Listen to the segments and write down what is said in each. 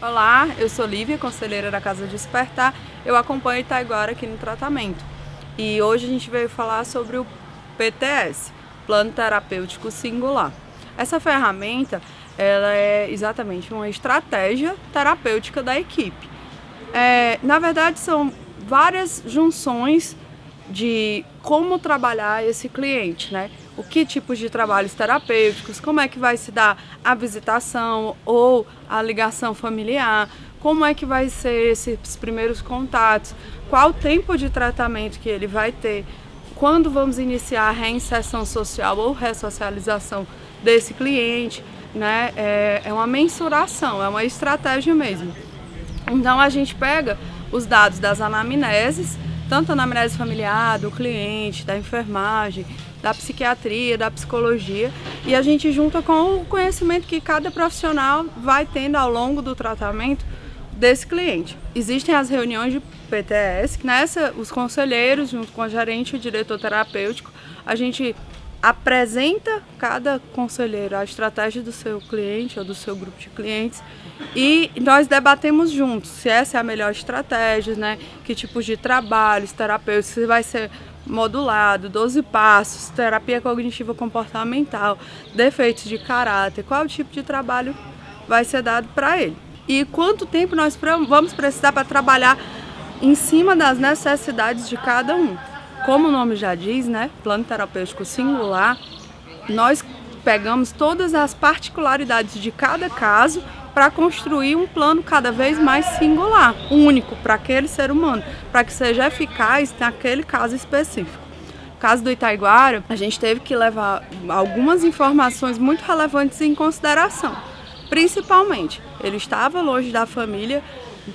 Olá, eu sou Lívia, conselheira da Casa Despertar. Eu acompanho Itaiguara aqui no tratamento. E hoje a gente veio falar sobre o PTS, Plano Terapêutico Singular. Essa ferramenta, ela é exatamente uma estratégia terapêutica da equipe. Na verdade, são várias junções de como trabalhar esse cliente, né? O que tipos de trabalhos terapêuticos, como é que vai se dar a visitação ou a ligação familiar, como é que vai ser esses primeiros contatos, qual o tempo de tratamento que ele vai ter, quando vamos iniciar a reinserção social ou ressocialização desse cliente, né? É uma mensuração, é uma estratégia mesmo. Então a gente pega os dados das anamneses, tanto a anamnese familiar, do cliente, da enfermagem, da psiquiatria, da psicologia, e a gente junta com o conhecimento que cada profissional vai tendo ao longo do tratamento desse cliente. Existem as reuniões de PTS, que nessa os conselheiros, junto com a gerente e o diretor terapêutico, a gente apresenta cada conselheiro a estratégia do seu cliente ou do seu grupo de clientes e nós debatemos juntos se essa é a melhor estratégia, né? Que tipos de trabalhos terapêuticos, se vai ser modulado, 12 passos, terapia cognitiva comportamental, defeitos de caráter, qual tipo de trabalho vai ser dado para ele. E quanto tempo nós vamos precisar para trabalhar em cima das necessidades de cada um. Como o nome já diz, né, plano terapêutico singular, nós pegamos todas as particularidades de cada caso para construir um plano cada vez mais singular, único para aquele ser humano, para que seja eficaz naquele caso específico. No caso do Itaiguara, a gente teve que levar algumas informações muito relevantes em consideração. Principalmente, ele estava longe da família,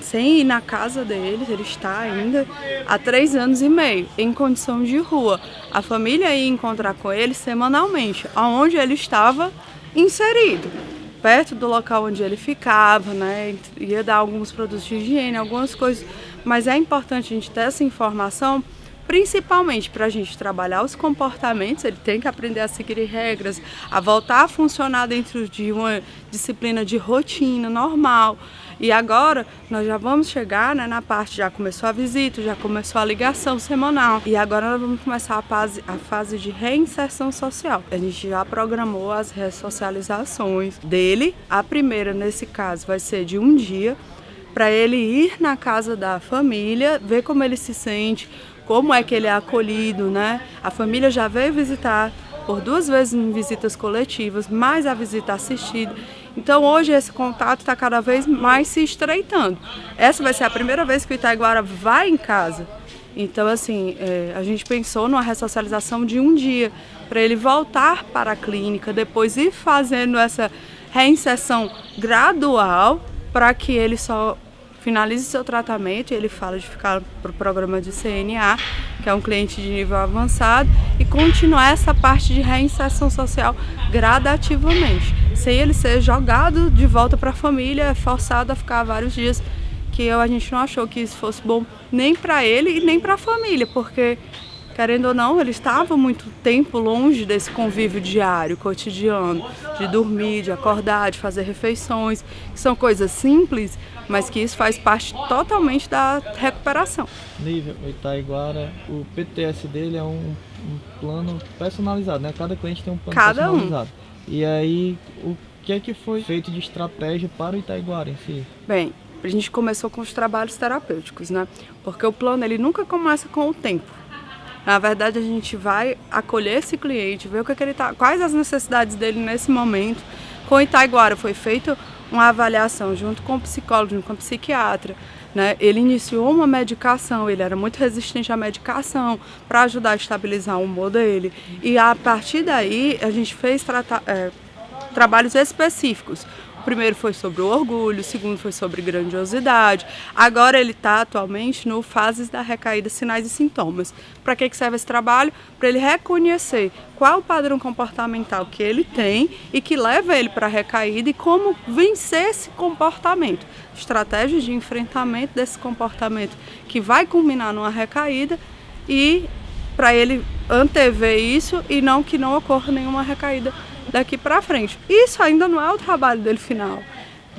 sem ir na casa deles, ele está ainda há 3 anos e meio, em condição de rua. A família ia encontrar com ele semanalmente, onde ele estava inserido, perto do local onde ele ficava, né? Ia dar alguns produtos de higiene, algumas coisas, mas é importante a gente ter essa informação, principalmente para a gente trabalhar os comportamentos. Ele tem que aprender a seguir regras, a voltar a funcionar dentro de uma disciplina de rotina normal. E agora nós já vamos chegar, né, na parte, já começou a visita, já começou a ligação semanal. E agora nós vamos começar a fase de reinserção social. A gente já programou as ressocializações dele. A primeira, nesse caso, vai ser de 1 dia, para ele ir na casa da família, ver como ele se sente, como é que ele é acolhido, né? A família já veio visitar por 2 vezes em visitas coletivas, mais a visita assistida. Então hoje esse contato está cada vez mais se estreitando. Essa vai ser a primeira vez que o Itaiguara vai em casa. Então assim, a gente pensou numa ressocialização de 1 dia, para ele voltar para a clínica, depois ir fazendo essa reinserção gradual, para que ele só finalize seu tratamento. Ele fala de ficar para o programa de CNA, que é um cliente de nível avançado, e continuar essa parte de reinserção social gradativamente, sem ele ser jogado de volta para a família, forçado a ficar vários dias, que a gente não achou que isso fosse bom nem para ele e nem para a família, porque, querendo ou não, ele estava muito tempo longe desse convívio diário, cotidiano, de dormir, de acordar, de fazer refeições, que são coisas simples, mas que isso faz parte totalmente da recuperação. Lívia, o Itaiguara, o PTS dele é um plano personalizado, né? Cada cliente tem um plano personalizado. E aí, o que foi feito de estratégia para o Itaiguara em si? Bem, a gente começou com os trabalhos terapêuticos, né? Porque o plano, ele nunca começa com o tempo. Na verdade, a gente vai acolher esse cliente, ver o que ele tá, quais as necessidades dele nesse momento. Com o Itaiguara foi feita uma avaliação junto com o psicólogo, junto com o psiquiatra, né? Ele iniciou uma medicação, ele era muito resistente à medicação, para ajudar a estabilizar o humor dele. E a partir daí a gente fez trabalhos específicos. O primeiro foi sobre o orgulho, o segundo foi sobre grandiosidade. Agora ele está atualmente no fases da recaída, sinais e sintomas. Para que serve esse trabalho? Para ele reconhecer qual o padrão comportamental que ele tem e que leva ele para a recaída e como vencer esse comportamento. Estratégias de enfrentamento desse comportamento que vai culminar numa recaída, e para ele antever isso e que não ocorra nenhuma recaída daqui para frente. Isso ainda não é o trabalho dele final.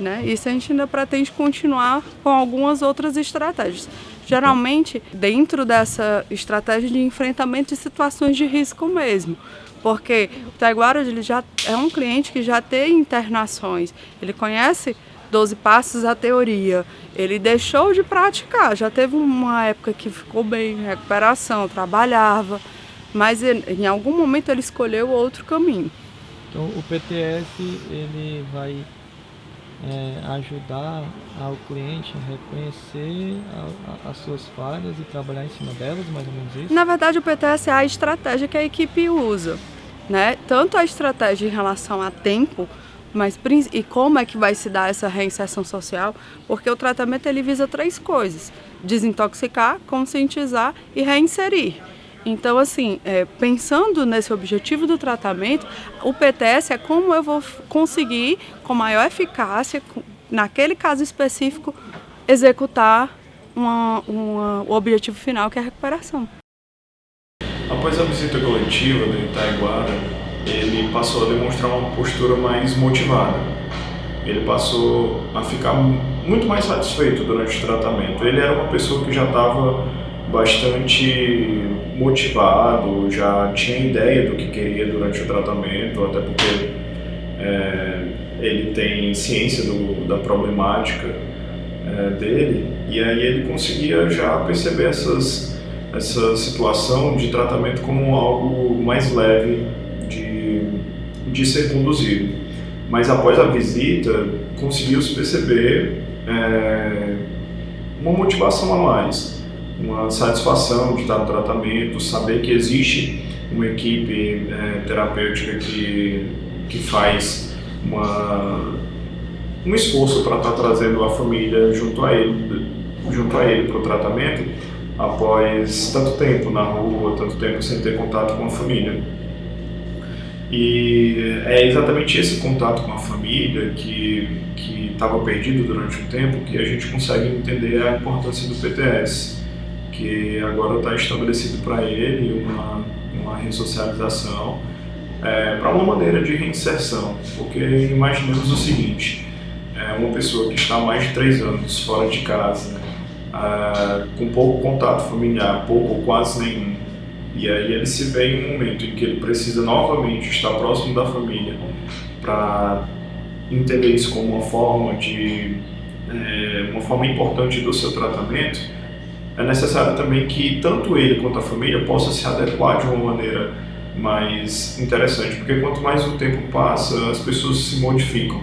né? Isso a gente ainda pretende continuar com algumas outras estratégias. Geralmente, dentro dessa estratégia de enfrentamento de situações de risco mesmo. Porque o Taiguara, ele já é um cliente que já tem internações, ele conhece 12 passos a teoria, ele deixou de praticar, já teve uma época que ficou bem em recuperação, trabalhava, mas em algum momento ele escolheu outro caminho. Então o PTS ele vai ajudar ao cliente a reconhecer as suas falhas e trabalhar em cima delas, mais ou menos isso? Na verdade, o PTS é a estratégia que a equipe usa, né? Tanto a estratégia em relação a tempo, e como é que vai se dar essa reinserção social, porque o tratamento ele visa 3 coisas: desintoxicar, conscientizar e reinserir. Então, assim, pensando nesse objetivo do tratamento, o PTS é como eu vou conseguir, com maior eficácia, naquele caso específico, executar o objetivo final, que é a recuperação. Após a visita coletiva do Taiguara, ele passou a demonstrar uma postura mais motivada. Ele passou a ficar muito mais satisfeito durante o tratamento. Ele era uma pessoa que já estava bastante motivado, já tinha ideia do que queria durante o tratamento, até porque ele tem ciência da problemática dele, e aí ele conseguia já perceber essa situação de tratamento como algo mais leve de ser conduzido. Mas após a visita, conseguiu-se perceber uma motivação a mais, uma satisfação de estar no tratamento, saber que existe uma equipe terapêutica que faz um esforço para estar trazendo a família junto a ele para o tratamento, após tanto tempo na rua, tanto tempo sem ter contato com a família. E é exatamente esse contato com a família que estava perdido durante um tempo que a gente consegue entender a importância do PTS, que agora está estabelecido para ele uma ressocialização para uma maneira de reinserção, porque imaginemos o seguinte: uma pessoa que está há mais de 3 anos fora de casa, com pouco contato familiar, pouco ou quase nenhum, e aí ele se vê em um momento em que ele precisa novamente estar próximo da família para entender isso como uma forma importante do seu tratamento. É necessário também que tanto ele quanto a família possa se adequar de uma maneira mais interessante, porque quanto mais o tempo passa, as pessoas se modificam,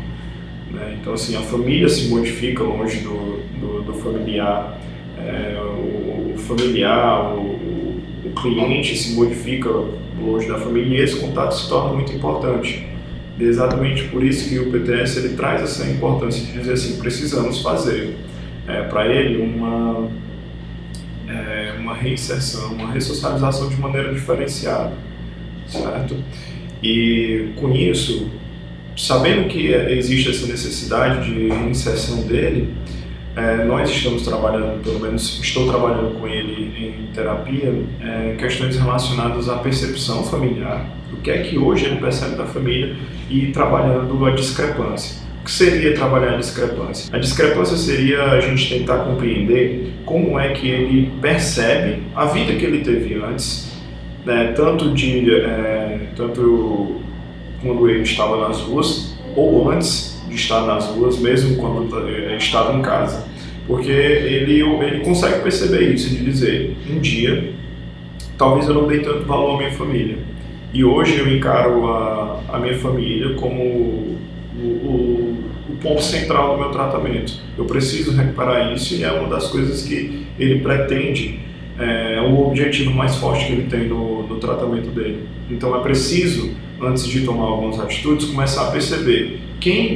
né? Então, assim, a família se modifica longe do familiar, o cliente se modifica longe da família, e esse contato se torna muito importante. E é exatamente por isso que o PTS ele traz essa importância de dizer assim: precisamos fazer para ele uma reinserção, uma ressocialização de maneira diferenciada, certo? E com isso, sabendo que existe essa necessidade de reinserção dele, nós estamos trabalhando, pelo menos estou trabalhando com ele em terapia, questões relacionadas à percepção familiar, o que é que hoje ele percebe da família, e trabalhando a discrepância. O que seria trabalhar a discrepância? A discrepância seria a gente tentar compreender como é que ele percebe a vida que ele teve antes, né, tanto quando ele estava nas ruas ou antes de estar nas ruas, mesmo quando estava em casa. Porque ele consegue perceber isso, de dizer: um dia, talvez eu não dei tanto valor à minha família, e hoje eu encaro a minha família como o ponto central do meu tratamento. Eu preciso recuperar isso, e é uma das coisas que ele pretende, o objetivo mais forte que ele tem no tratamento dele. Então é preciso, antes de tomar algumas atitudes, começar a perceber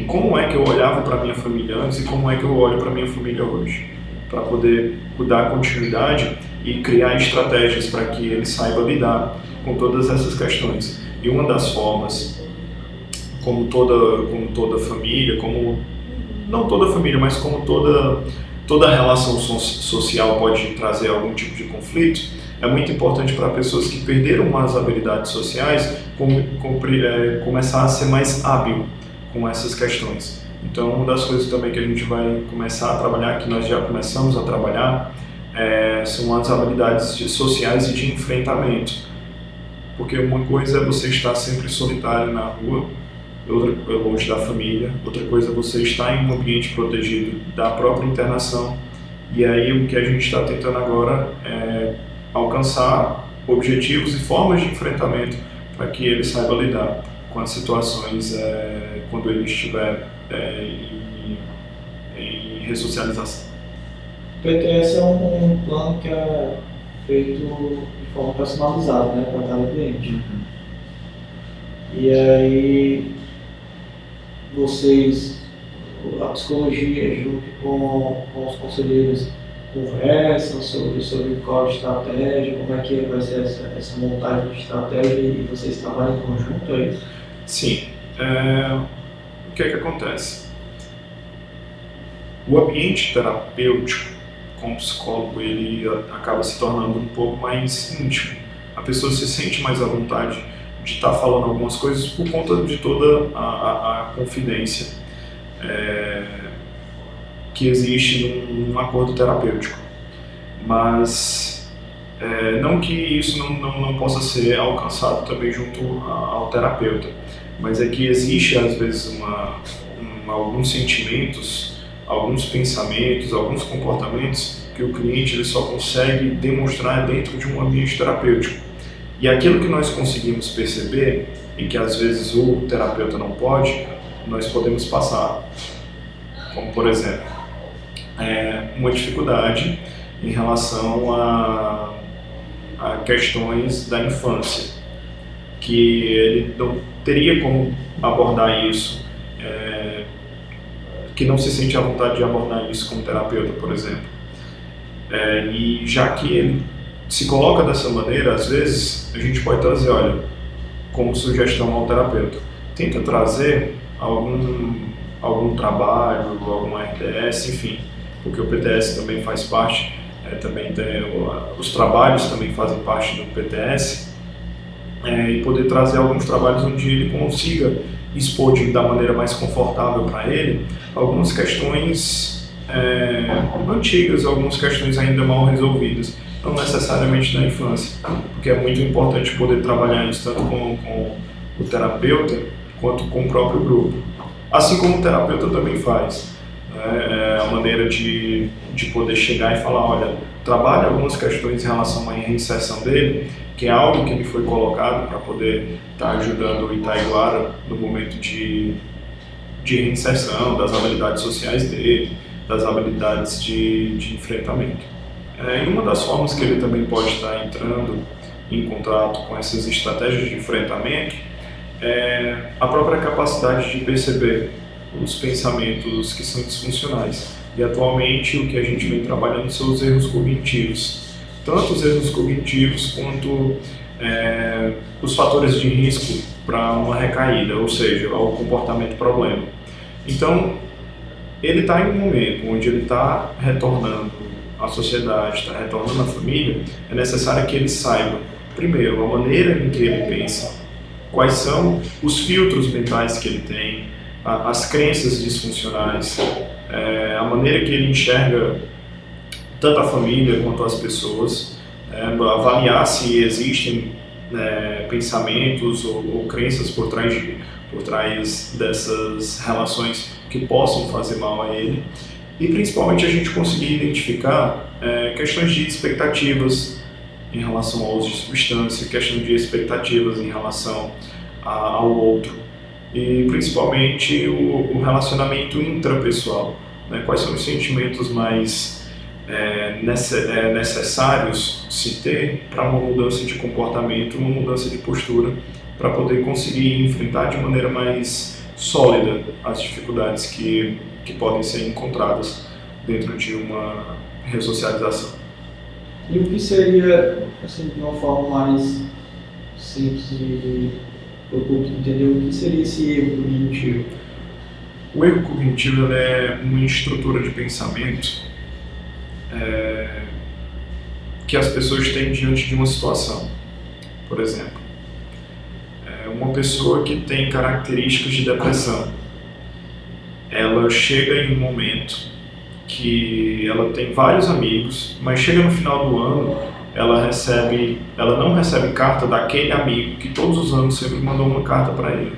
como é que eu olhava para a minha família antes e como é que eu olho para a minha família hoje, para poder dar continuidade e criar estratégias para que ele saiba lidar com todas essas questões. E uma das formas, como toda família, não toda família, mas como toda relação social pode trazer algum tipo de conflito, é muito importante para pessoas que perderam as habilidades sociais começar a ser mais hábil com essas questões. Então, uma das coisas também que a gente vai começar a trabalhar, que nós já começamos a trabalhar, são as habilidades sociais e de enfrentamento. Porque uma coisa é você estar sempre solitário na rua, outra longe da família, outra coisa é você estar em um ambiente protegido da própria internação. E aí o que a gente está tentando agora é alcançar objetivos e formas de enfrentamento para que ele saiba lidar com as situações quando ele estiver em ressocialização. O PTS é um plano que é feito de forma personalizada, né, para cada cliente. E aí vocês, a psicologia junto com os conselheiros, conversam sobre qual estratégia, como é que vai ser essa montagem de estratégia e vocês trabalham em conjunto, é isso? Sim. O que é que acontece? O ambiente terapêutico com o psicólogo, ele acaba se tornando um pouco mais íntimo. A pessoa se sente mais à vontade de estar falando algumas coisas por conta de toda a confidência que existe num acordo terapêutico. Mas não que isso não possa ser alcançado também junto ao terapeuta, mas é que existe às vezes alguns sentimentos, alguns pensamentos, alguns comportamentos que o cliente ele só consegue demonstrar dentro de um ambiente terapêutico. E aquilo que nós conseguimos perceber e que às vezes o terapeuta não pode, nós podemos passar. Como, por exemplo, uma dificuldade em relação a questões da infância, que ele não teria como abordar isso, que não se sente à vontade de abordar isso como terapeuta, por exemplo. E já que ele se coloca dessa maneira, às vezes a gente pode trazer, olha, como sugestão ao terapeuta, tenta trazer algum trabalho, algum RDS, enfim, porque o PTS também faz parte, os trabalhos também fazem parte do PTS, e poder trazer alguns trabalhos onde ele consiga expor da maneira mais confortável para ele algumas questões antigas, algumas questões ainda mal resolvidas, não necessariamente na infância, porque é muito importante poder trabalhar isso tanto com o terapeuta quanto com o próprio grupo. Assim como o terapeuta também faz. A maneira de poder chegar e falar, olha, trabalha algumas questões em relação à reinserção dele, que é algo que me foi colocado para poder estar ajudando o Itaiguara no momento de reinserção, das habilidades sociais dele, das habilidades de enfrentamento. E uma das formas que ele também pode estar entrando em contato com essas estratégias de enfrentamento é a própria capacidade de perceber os pensamentos que são disfuncionais. E atualmente o que a gente vem trabalhando são os erros cognitivos. Tanto os erros cognitivos quanto os fatores de risco para uma recaída, ou seja, ao comportamento problema. Então, ele está em um momento onde ele está retornando à sociedade, está retornando à família, é necessário que ele saiba, primeiro, a maneira em que ele pensa, quais são os filtros mentais que ele tem, as crenças disfuncionais, a maneira que ele enxerga tanto a família quanto as pessoas, avaliar se existem pensamentos ou crenças por trás dessas relações que possam fazer mal a ele, e principalmente a gente conseguir identificar questões de expectativas em relação ao uso de substância, questão de expectativas em relação ao outro, e principalmente o relacionamento intrapessoal, né? Quais são os sentimentos mais necessários se ter para uma mudança de comportamento, uma mudança de postura, para poder conseguir enfrentar de maneira mais sólida as dificuldades que podem ser encontradas dentro de uma ressocialização. E o que seria, assim, de uma forma mais simples de entender, o que seria esse erro cognitivo? O erro cognitivo é uma estrutura de pensamento que as pessoas têm diante de uma situação. Por exemplo, uma pessoa que tem características de depressão, ela chega em um momento que ela tem vários amigos, mas chega no final do ano, ela não recebe carta daquele amigo que todos os anos sempre mandou uma carta para ele.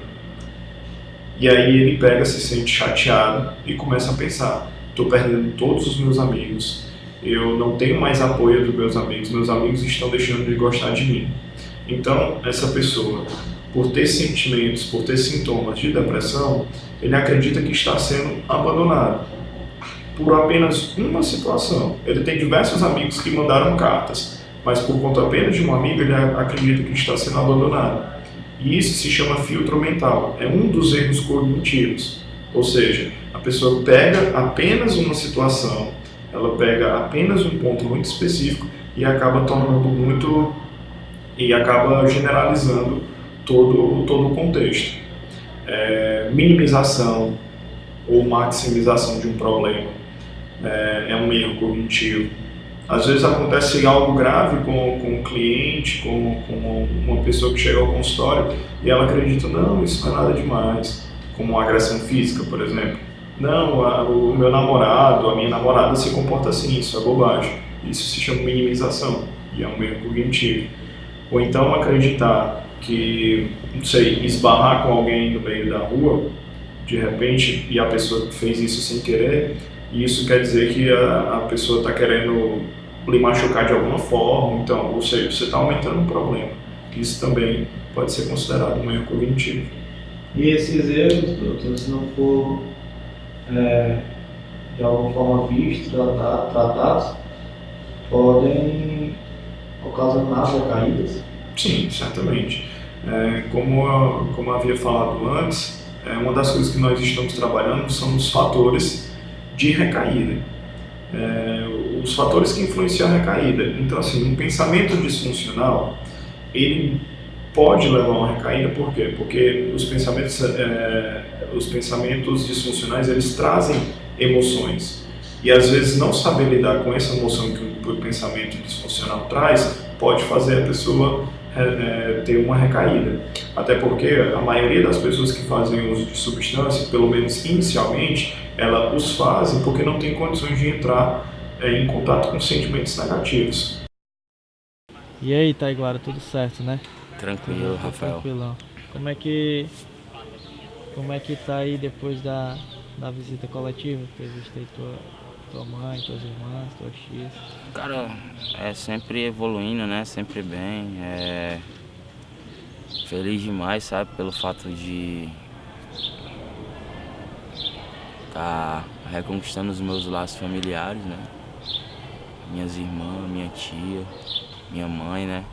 E aí ele pega, se sente chateado e começa a pensar: estou perdendo todos os meus amigos, eu não tenho mais apoio dos meus amigos estão deixando de gostar de mim. Então, essa pessoa, por ter sentimentos, por ter sintomas de depressão, ele acredita que está sendo abandonado por apenas uma situação. Ele tem diversos amigos que mandaram cartas, mas por conta apenas de um amigo, ele acredita que está sendo abandonado. E isso se chama filtro mental. É um dos erros cognitivos. Ou seja, a pessoa pega apenas uma situação, ela pega apenas um ponto muito específico e acaba acaba generalizando todo o contexto. Minimização ou maximização de um problema é um erro cognitivo. Às vezes acontece algo grave com um cliente, com uma pessoa que chega ao consultório e ela acredita: não, isso não é nada demais, como uma agressão física, por exemplo. Não, o meu namorado, a minha namorada se comporta assim, isso é bobagem. Isso se chama minimização e é um erro cognitivo. Ou então acreditar que, não sei, esbarrar com alguém no meio da rua, de repente, e a pessoa fez isso sem querer, e isso quer dizer que a pessoa está querendo lhe machucar de alguma forma. Então, ou seja, você está aumentando o problema. Isso também pode ser considerado um erro cognitivo. E esses erros, doutor, se não for de alguma forma vistos, tratados, podem ocasionar recaídas? Sim, certamente. Como eu havia falado antes, uma das coisas que nós estamos trabalhando são os fatores de recaída. Os fatores que influenciam a recaída. Então, assim, um pensamento disfuncional, ele pode levar a uma recaída. Por quê? Porque os pensamentos disfuncionais, eles trazem emoções. E às vezes não saber lidar com essa emoção que o pensamento disfuncional traz pode fazer a pessoa ter uma recaída. Até porque a maioria das pessoas que fazem uso de substância, pelo menos inicialmente, ela os fazem porque não tem condições de entrar em contato com sentimentos negativos. E aí, Taiguara, tudo certo, né? Tranquilo, Rafael. Tranquilão. Como é que tá aí depois da visita coletiva? Tu visitei tua mãe, tuas irmãs, tuas tias? Cara, é sempre evoluindo, né? Sempre bem. Feliz demais, sabe? Pelo fato de tá reconquistando os meus laços familiares, né? Minhas irmãs, minha tia, minha mãe, né?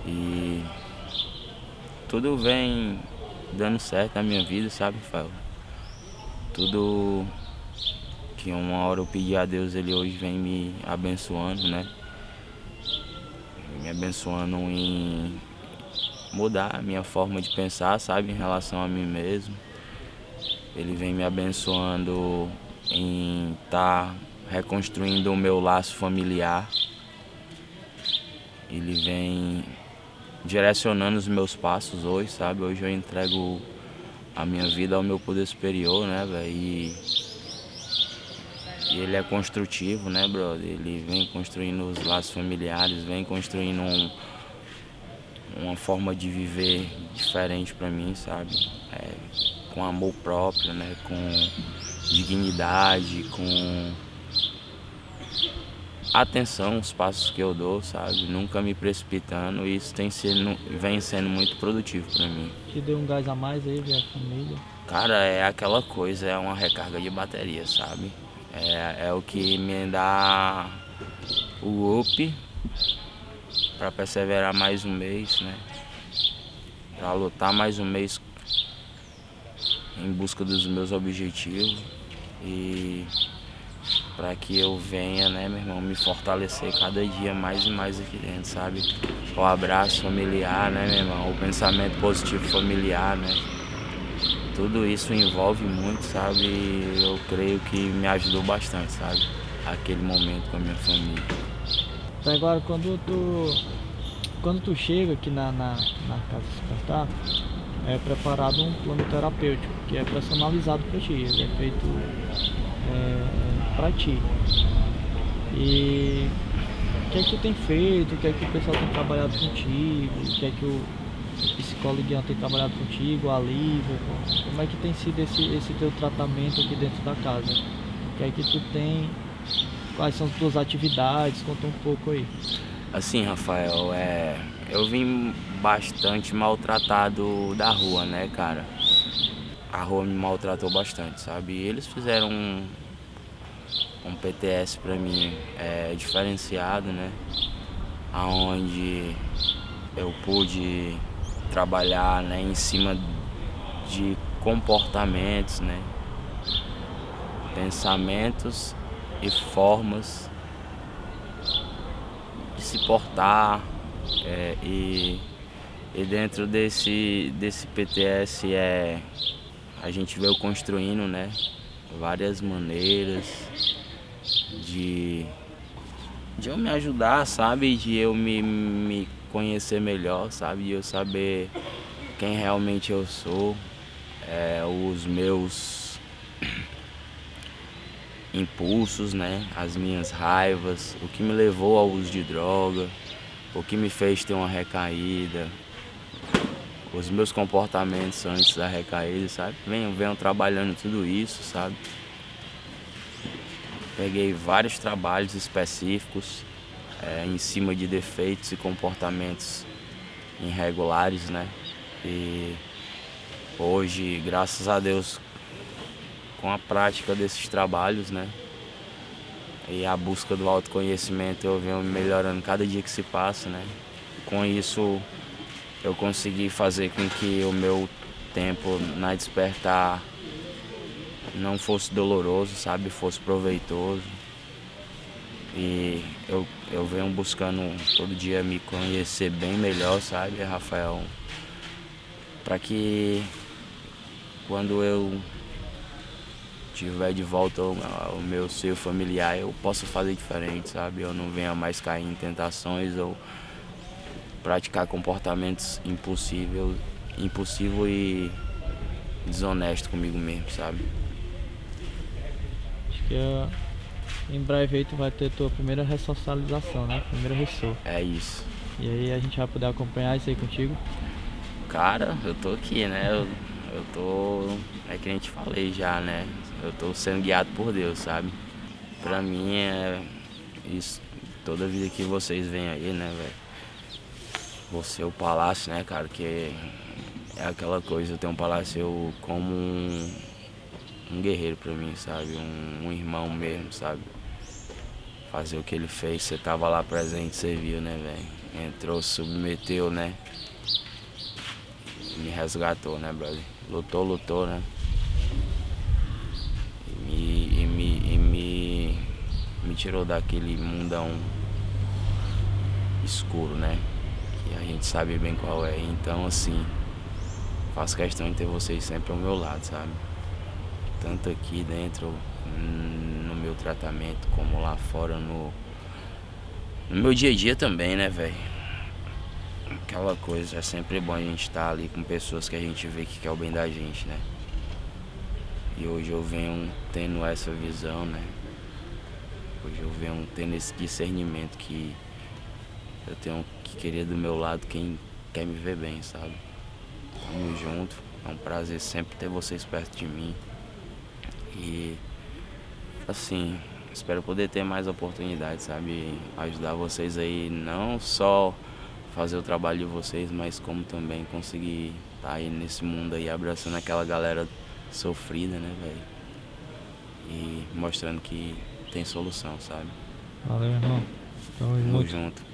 E tudo vem dando certo na minha vida, sabe, Rafael? Tudo que uma hora eu pedi a Deus, Ele hoje vem me abençoando, né? Me abençoando em mudar a minha forma de pensar, sabe, em relação a mim mesmo. Ele vem me abençoando em estar reconstruindo o meu laço familiar. Ele vem direcionando os meus passos hoje, sabe? Hoje eu entrego a minha vida ao meu poder superior, né, velho? E ele é construtivo, né, brother? Ele vem construindo os laços familiares, vem construindo uma forma de viver diferente pra mim, sabe? Com amor próprio, né? Com dignidade, com atenção aos passos que eu dou, sabe? Nunca me precipitando, e isso vem sendo muito produtivo pra mim. Te deu um gás a mais aí, ver a família? Cara, é aquela coisa, é uma recarga de bateria, sabe? É o que me dá o up pra perseverar mais um mês, né? Pra lutar mais um mês em busca dos meus objetivos e para que eu venha, né, meu irmão, me fortalecer cada dia mais e mais aqui dentro, sabe? O abraço familiar, né, meu irmão? O pensamento positivo familiar, né? Tudo isso envolve muito, sabe? Eu creio que me ajudou bastante, sabe? Aquele momento com a minha família. Então, agora, quando tu chega aqui na Casa Despertar, é preparado um plano terapêutico. que é personalizado para ti, ele é feito para ti. E o que é que tu tem feito, o que é que o pessoal tem trabalhado contigo, o que é que o psicólogo tem trabalhado contigo, a Lívia, como é que tem sido esse teu tratamento aqui dentro da casa? O que é que tu tem, quais são as tuas atividades, conta um pouco aí. Assim, Rafael, eu vim bastante maltratado da rua, né, cara? A rua me maltratou bastante, sabe? E eles fizeram um PTS pra mim diferenciado, né? Onde eu pude trabalhar, né, em cima de comportamentos, né? Pensamentos e formas de se portar, e dentro desse PTS a gente veio construindo, né, várias maneiras de eu me ajudar, sabe, de eu me conhecer melhor, sabe, de eu saber quem realmente eu sou, os meus impulsos, né, as minhas raivas, o que me levou ao uso de droga, o que me fez ter uma recaída, os meus comportamentos antes da recaída, sabe? Venho trabalhando tudo isso, sabe? Peguei vários trabalhos específicos em cima de defeitos e comportamentos irregulares, né? E hoje, graças a Deus, com a prática desses trabalhos, né, e a busca do autoconhecimento, eu venho melhorando cada dia que se passa, né. Com isso, eu consegui fazer com que o meu tempo na Despertar não fosse doloroso, sabe, fosse proveitoso. E eu venho buscando todo dia me conhecer bem melhor, sabe, Rafael, para que quando eu tiver de volta ao meu seio familiar, eu posso fazer diferente, sabe? Eu não venha mais cair em tentações ou praticar comportamentos impossível e desonesto comigo mesmo, sabe? Acho que em breve aí tu vai ter tua primeira ressocialização, né? Primeira ressor. É isso. E aí a gente vai poder acompanhar isso aí contigo? Cara, eu tô aqui, né? Eu tô, é que a gente falei já, né? Eu tô sendo guiado por Deus, sabe? Pra mim isso, toda vida que vocês vêm aí, né, velho? Você é o palácio, né, cara? Que é aquela coisa, eu tenho um palácio como um guerreiro pra mim, sabe? Um irmão mesmo, sabe? Fazer o que ele fez, você tava lá presente, você viu, né, velho? Entrou, submeteu, né? Me resgatou, né, brother? Lutou, né? E me tirou daquele mundão escuro, né? Que a gente sabe bem qual é. Então, assim, faço questão de ter vocês sempre ao meu lado, sabe? Tanto aqui dentro, no meu tratamento, como lá fora, no meu dia a dia também, né, velho? Aquela coisa, é sempre bom a gente estar ali com pessoas que a gente vê que quer o bem da gente, né? E hoje eu venho tendo essa visão, né? Hoje eu venho tendo esse discernimento que eu tenho que querer do meu lado quem quer me ver bem, sabe? Tamo junto, é um prazer sempre ter vocês perto de mim. E, assim, espero poder ter mais oportunidades, sabe? Ajudar vocês aí, não só fazer o trabalho de vocês, mas como também conseguir estar aí nesse mundo aí, abraçando aquela galera sofrida, né, velho? E mostrando que tem solução, sabe? Valeu, irmão. Tamo Tamo junto. junto.